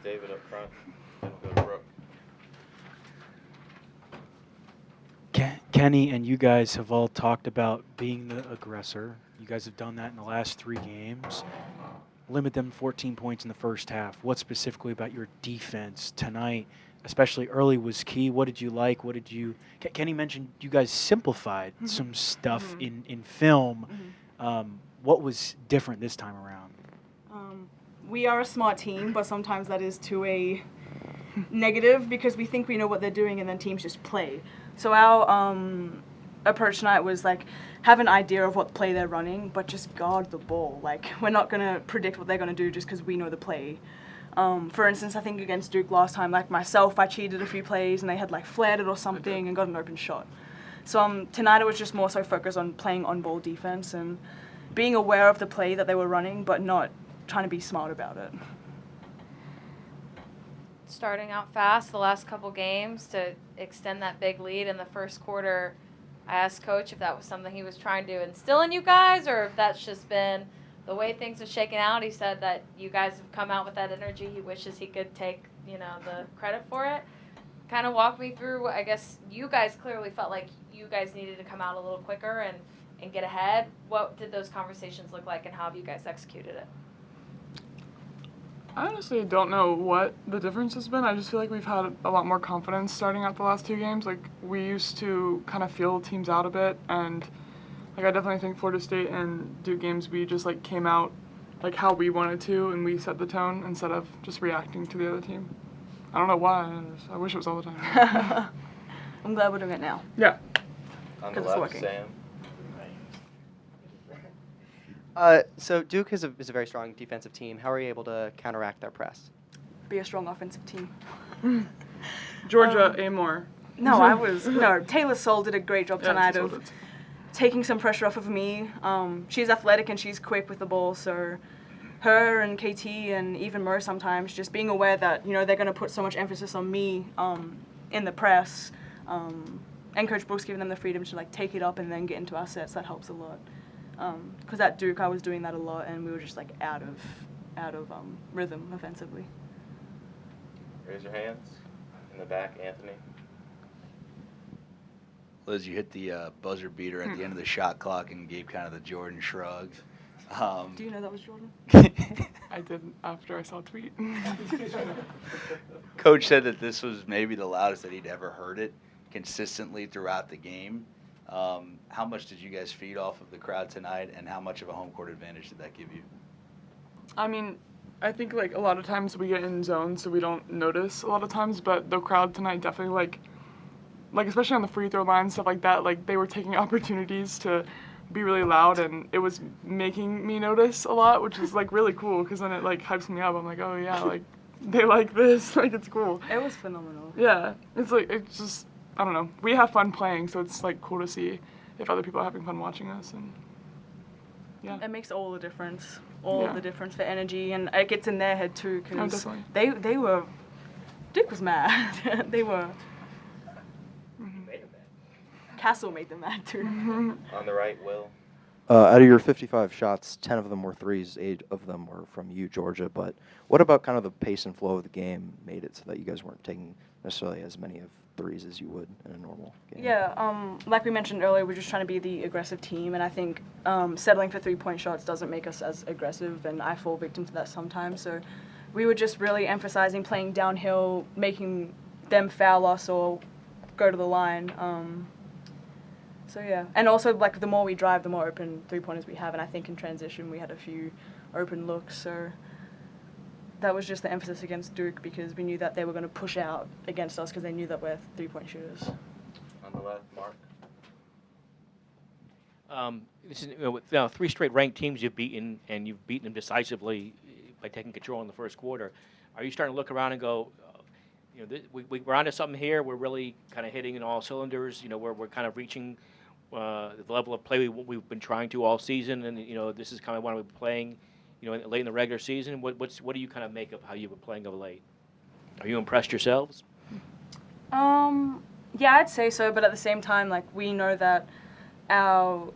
David up front, then we'll go to Brooke. Kenny and you guys have all talked about being the aggressor. You guys have done that in the last 3 games. Limit them 14 points in the first half. What specifically about your defense tonight, especially early, was key? What did you like? What did you – Kenny mentioned you guys simplified some stuff in film. What was different this time around? We are a smart team, but sometimes that is to a negative because we think we know what they're doing and then teams just play. So our approach tonight was like have an idea of what play they're running, but just guard the ball. Like we're not gonna predict what they're gonna do just because we know the play. For instance, I think against Duke last time, like myself, I cheated a few plays and they had like flared it or something and got an open shot. So tonight it was just more so focused on playing on-ball defense and being aware of the play that they were running, but not trying to be smart about it. Starting out fast the last couple games to extend that big lead in the first quarter. I asked Coach if that was something he was trying to instill in you guys or if that's just been the way things have shaken out. He said that you guys have come out with that energy. He wishes he could take, the credit for it. Kind of walk me through, I guess you guys clearly felt like you guys needed to come out a little quicker and get ahead. What did those conversations look like and how have you guys executed it? I honestly don't know what the difference has been. I just feel like we've had a lot more confidence starting out the last 2 games. Like, we used to kind of feel teams out a bit, and, like, I definitely think Florida State and Duke games, we just, like, came out, like, how we wanted to, and we set the tone instead of just reacting to the other team. I don't know why. I wish it was all the time. I'm glad we're doing it now. Yeah. On the Because it's left, working. Sam. So Duke is a very strong defensive team. How are you able to counteract their press? Be a strong offensive team. Georgia, Amore. No, Taylor Soule did a great job tonight Taylor of Soule did. taking some pressure off of me. She's athletic and she's quick with the ball, so her and KT and even Mo sometimes just being aware that, they're going to put so much emphasis on me in the press, and Coach Brooks giving them the freedom to, like, take it up and then get into our sets, that helps a lot. Because at Duke I was doing that a lot and we were just, like, out of rhythm offensively. Raise your hands. In the back, Anthony. Liz, you hit the buzzer beater at the end of the shot clock and gave kind of the Jordan shrug. Do you know that was Jordan? I didn't after I saw a tweet. Coach said that this was maybe the loudest that he'd ever heard it consistently throughout the game. How much did you guys feed off of the crowd tonight, and how much of a home court advantage did that give you? I mean, I think, like, a lot of times we get in zone, so we don't notice a lot of times, but the crowd tonight definitely, like especially on the free throw line, stuff like that, like, they were taking opportunities to be really loud, and it was making me notice a lot, which is, like, really cool, because then it, like, hypes me up. I'm like, oh, yeah, like, they like this. Like, it's cool. It was phenomenal. Yeah. It's, like, it's just, I don't know. We have fun playing, so it's, like, cool to see if other people are having fun watching us, and yeah. It makes all the difference. All Yeah. the difference for energy, and it gets in their head too, Oh, because definitely. they were, Duke was mad. They were. Castle made them mad too. On the right, Will. Out of your 55 shots, 10 of them were threes, 8 of them were from you, Georgia. But what about kind of the pace and flow of the game made it so that you guys weren't taking necessarily as many of threes as you would in a normal game? Yeah, like we mentioned earlier, we're just trying to be the aggressive team, and I think settling for three-point shots doesn't make us as aggressive, and I fall victim to that sometimes. So we were just really emphasizing playing downhill, making them foul us or go to the line. So yeah, and also, like, the more we drive, the more open three-pointers we have, and I think in transition we had a few open looks, so that was just the emphasis against Duke, because we knew that they were going to push out against us because they knew that we're three-point shooters. On the left, Mark. This is 3 straight ranked teams you've beaten, and you've beaten them decisively by taking control in the first quarter. Are you starting to look around and go, we're onto something here. We're really kind of hitting in all cylinders. We're kind of reaching the level of play we've been trying to all season, and this is kind of when we're playing, late in the regular season. What do you kind of make of how you were playing of late? Are you impressed yourselves? Yeah, I'd say so, but at the same time, like, we know that our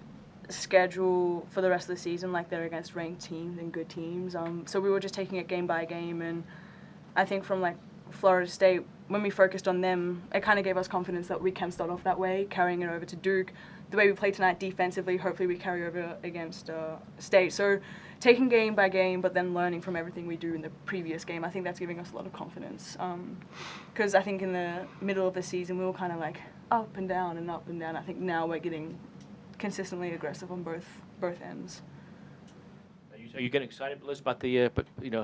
schedule for the rest of the season, like, they're against ranked teams and good teams. So we were just taking it game by game, and I think from like Florida State, when we focused on them, it kind of gave us confidence that we can start off that way, carrying it over to Duke. The way we play tonight defensively, hopefully we carry over against State. So taking game by game, but then learning from everything we do in the previous game, I think that's giving us a lot of confidence. Because I think in the middle of the season, we were kind of like up and down and up and down. I think now we're getting consistently aggressive on both ends. Are you getting excited, Liz, about the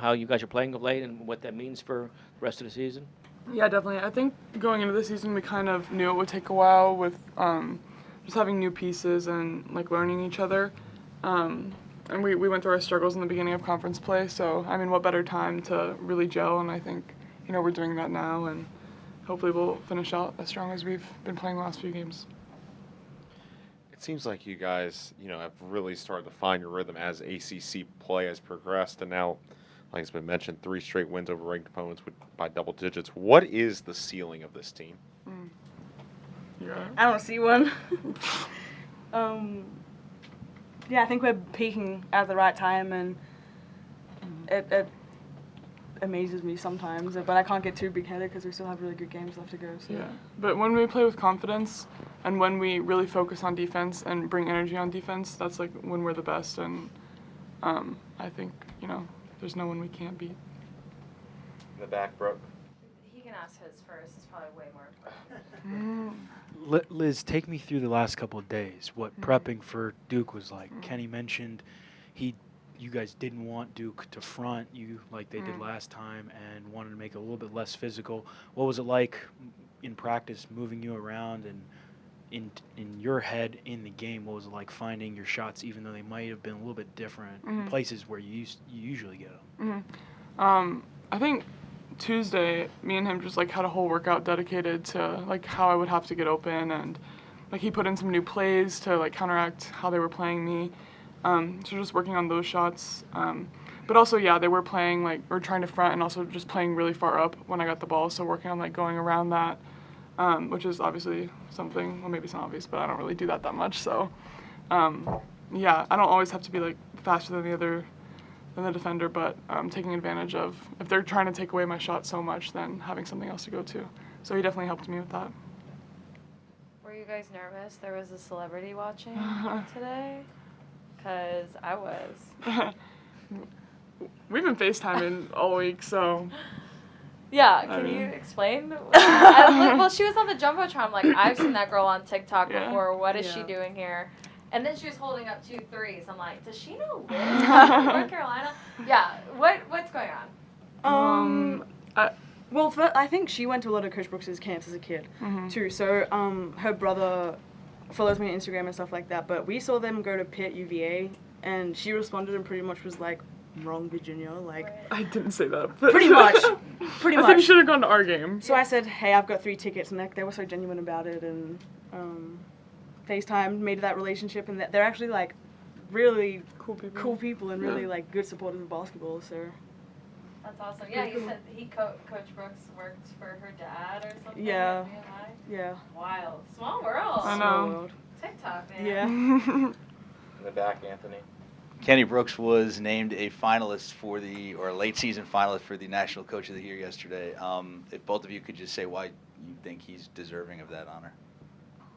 how you guys are playing of late and what that means for the rest of the season? Yeah, definitely. I think going into the season, we kind of knew it would take a while with just having new pieces and like learning each other. And we went through our struggles in the beginning of conference play, so I mean, what better time to really gel? And I think we're doing that now, and hopefully we'll finish out as strong as we've been playing the last few games. It seems like you guys, have really started to find your rhythm as ACC play has progressed, and now, like it's been mentioned, 3 straight wins over ranked opponents by double digits. What is the ceiling of this team? Yeah. I don't see one. Yeah, I think we're peaking at the right time, and it amazes me sometimes. But I can't get too big-headed because we still have really good games left to go. So. Yeah, but when we play with confidence and when we really focus on defense and bring energy on defense, that's like when we're the best. And I think there's no one we can't beat. In the back, Brooke. He can ask his first. It's probably way more important. Liz, take me through the last couple of days, what prepping for Duke was like. Kenny mentioned you guys didn't want Duke to front you like they did last time and wanted to make it a little bit less physical. What was it like in practice moving you around, and in your head in the game, what was it like finding your shots even though they might have been a little bit different in places where you usually get them? I think Tuesday, me and him just like had a whole workout dedicated to like how I would have to get open, and like he put in some new plays to like counteract how they were playing me. So just working on those shots. But also, yeah, they were playing like, or trying to front and also just playing really far up when I got the ball. So working on like going around that, which is obviously something, well maybe it's not obvious, but I don't really do that much. So yeah, I don't always have to be like faster than the defender, but taking advantage of, if they're trying to take away my shot so much, then having something else to go to. So he definitely helped me with that. Were you guys nervous? There was a celebrity watching today? Because I was. We've been FaceTiming all week, so. Yeah, can you explain? Well, she was on the Jumbotron. I'm like, I've seen that girl on TikTok before. What is she doing here? And then she was holding up 2 threes. I'm like, does she know Liz from North Carolina? Yeah, what's going on? Well, I think she went to a lot of Coach Brooks's camps as a kid, too. So her brother follows me on Instagram and stuff like that. But we saw them go to Pitt UVA, and she responded and pretty much was like, wrong Virginia, like. I didn't say that. Pretty much. Pretty much. I think you should have gone to our game. So I said, hey, I've got 3 tickets, and they were so genuine about it, and FaceTime made that relationship, and they're actually like really cool people and really like good supporters of basketball. So. That's awesome. Yeah, you said Coach Brooks worked for her dad or something. Yeah. At BMI? Yeah. Wild. Small world. I know. TikTok, man. Yeah. In the back, Anthony. Kenny Brooks was named a finalist or late season finalist for the National Coach of the Year yesterday. If both of you could just say why you think he's deserving of that honor.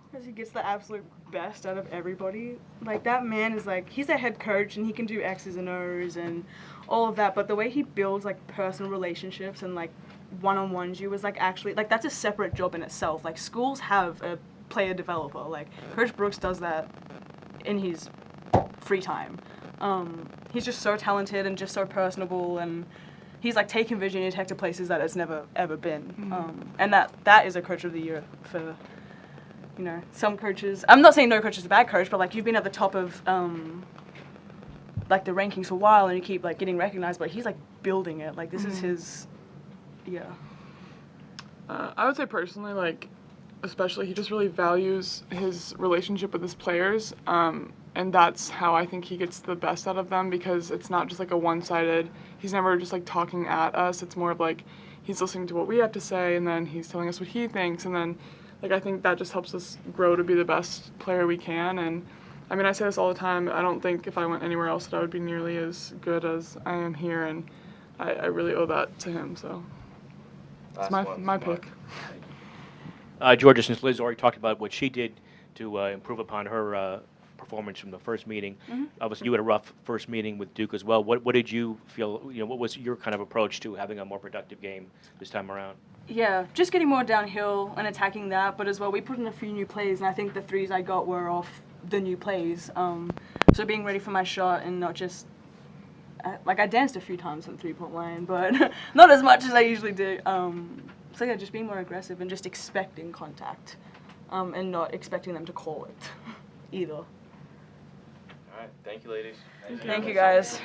Because he gets the absolute best out of everybody. Like, that man is like, he's a head coach and he can do X's and O's and all of that, but the way he builds like personal relationships and like one-on-ones you is like actually, like, that's a separate job in itself. Like, schools have a player developer. Like, Coach Brooks does that in his free time. He's just so talented and just so personable, and he's like taken Virginia Tech to places that it's never ever been. And that is a Coach of the Year for, some coaches. I'm not saying no coach is a bad coach, but like, you've been at the top of like the rankings for a while and you keep like getting recognized, but he's like building it. Like, this is his, I would say personally, like, especially he just really values his relationship with his players, and that's how I think he gets the best out of them, because it's not just like a one-sided, he's never just like talking at us. It's more of like he's listening to what we have to say, and then he's telling us what he thinks, and then like, I think that just helps us grow to be the best player we can. And I mean, I say this all the time, I don't think if I went anywhere else that I would be nearly as good as I am here, and I really owe that to him. So It's Last one's my Mark. pick. Georgia, since Liz already talked about what she did to improve upon her performance from the first meeting, obviously you had a rough first meeting with Duke as well. What did you feel? What was your kind of approach to having a more productive game this time around? Yeah, just getting more downhill and attacking that, but as well, we put in a few new plays, and I think the threes I got were off the new plays. So being ready for my shot and not just, I danced a few times on the three-point line, but not as much as I usually do. So yeah, just being more aggressive and just expecting contact, and not expecting them to call it either. All right. Thank you, ladies. Thank you, guys.